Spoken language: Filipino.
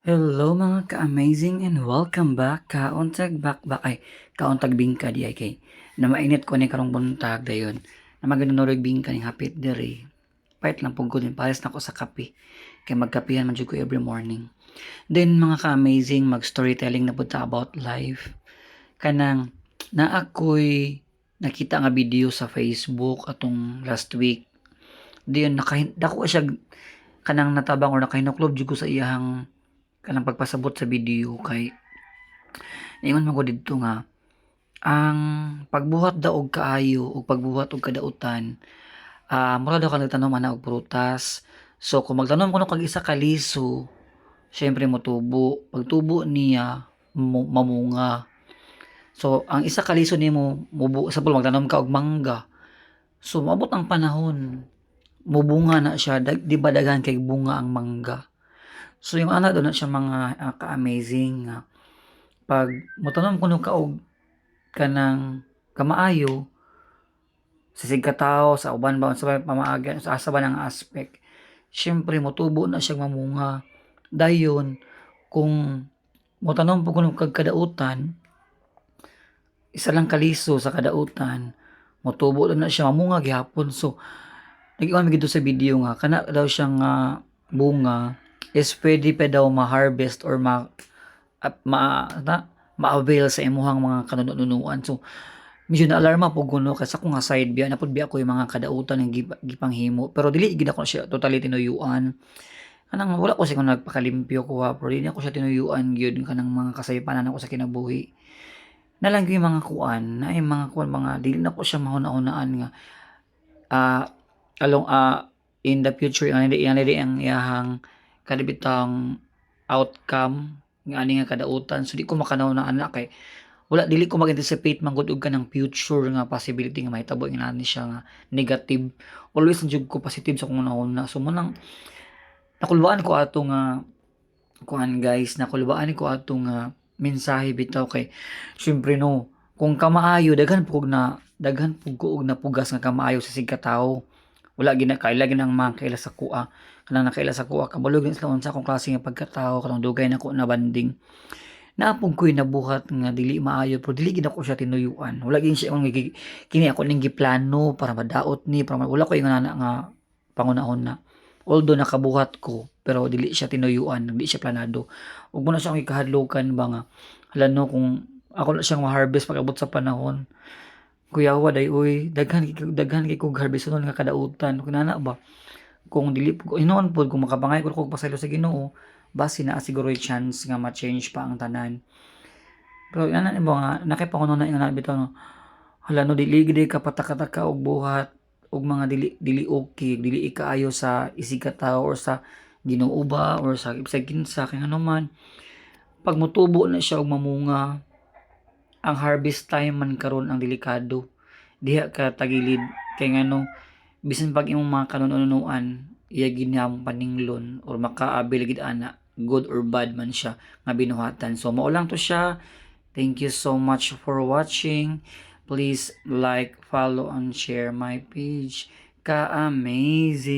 Hello mga ka-amazing and welcome back kauntag bakbak ay kauntag bingka di ay kay na mainit ko ni karong buntag dayon na maganunog bingka ning hapit diri pait lang pug ko din pares na ko sa kape kay magkapihan man jud ko every morning. Then mga ka-amazing mag storytelling na pud ta about life kanang na ako'y nakita nga video sa Facebook atong last week diyon dako siya kanang natabang or nakahinuklob jud ko sa iyang kanang pagpasabot sa video kay ingon man ko didto nga ang pagbuhat daw og kaayo o pagbuhat og kadautan, mura daw ka nagtanom ana og prutas. So kung magtanom kuno kag isa ka liso, siyempre motubo, pagtubo niya mamunga. So ang isa ka liso nimo sabol magtanom ka og mangga, so moabot ang panahon mubunga na siya 'di ba daghan kay bunga ang mangga. So yung ana daw na siya mga, ka-amazing nga 'pag motanom kuno ka og kanang kamaayo sa sigkatawo, sa uban ba unsabay pamaagi sa asa ba ng aspect, siyempre motubo na siya mamunga. Dayon kung motanom po kuno kag kadautan, isa lang kaliso sa kadautan, motubo na siya mamunga gihapon. So nag-ingon mi dito sa video nga kana daw siyang, bunga is puwede pa daw ma-harvest or at ma-avail sa imuhang mga kanunuan. So medyo naalarma po kuno kasi ako nga side biya napud biya ko yung mga kadautan ng gipanghimo pero dili gid ako siya totally tinuyuan. Kanang wala ko siya kung nagpakalimpyo ko pero dili ako siya tinuyuan gyud kanang mga kasaypanan ako sa kinabuhi. Na lang yung mga kuan, naay mga kuan mga dili na ko siya mahuna-hunaan nga, ah, in the future yan di ang iyahang kalibitang outcome nga ani nga kadautan. So di ko makanahunaan na kay dili ko mag-anticipate man gud og kanang future nga possibility nga mahitabo inani siya nga negative. Always jud ko positive sa kung una-una. So munang nakulbaan ko ato nga kuan guys, nakulbaan ko ato nga mensahe bitaw kay siyempre no, kung kamaayo daghan pug ko og napugas nga kamaayo sa sigkatawo. Wala kaila ginang makaila sa kuha, kanang nakaila sa kuha kabalo gid sila unsa akong klase nga pagkatao kanang dugay nako na banding. Naa pud ko'y nabuhat nga dili maayo pero dili gid ako siya tinuyuan. Wala gid siya ingon nga kini ako ning giplano para madaot ni para wala ko ingon ana nga panghuna-huna. Although nakabuhat ko pero dili siya tinuyuan, dili siya planado. Ug mo na siyang ikahadlokan ba nga hala no kung ako na siyang ma-harvest pag-abot sa panahon. Kuyawa day uy daghan kay kog harveston nga kadautan kun ana ba. Kung dili po hinuon pod kung makapangay ko kog pasaylo sa Ginoo, basi naa siguro'y chance nga ma-change pa ang tanan. Pero ana ni nga nakipangunaw na nga bitaw no, hala no dili gid ka pataka-taka og buhat og mga dili okay, dili ikaayo sa isig katawo or sa Ginoo ba or sa bisag kinsa kay anuman. 'Pag motubo na siya og mamunga, ang harvest time man karon ang delikado. Diha ka tagilid kay ngano bisan pag imong mga kanunuan iya ginamong paninglon or makaabil gid ana, good or bad man siya nga binuhatan. So mao lang to siya. Thank you so much for watching. Please like, follow, and share my page. Ka-amazing!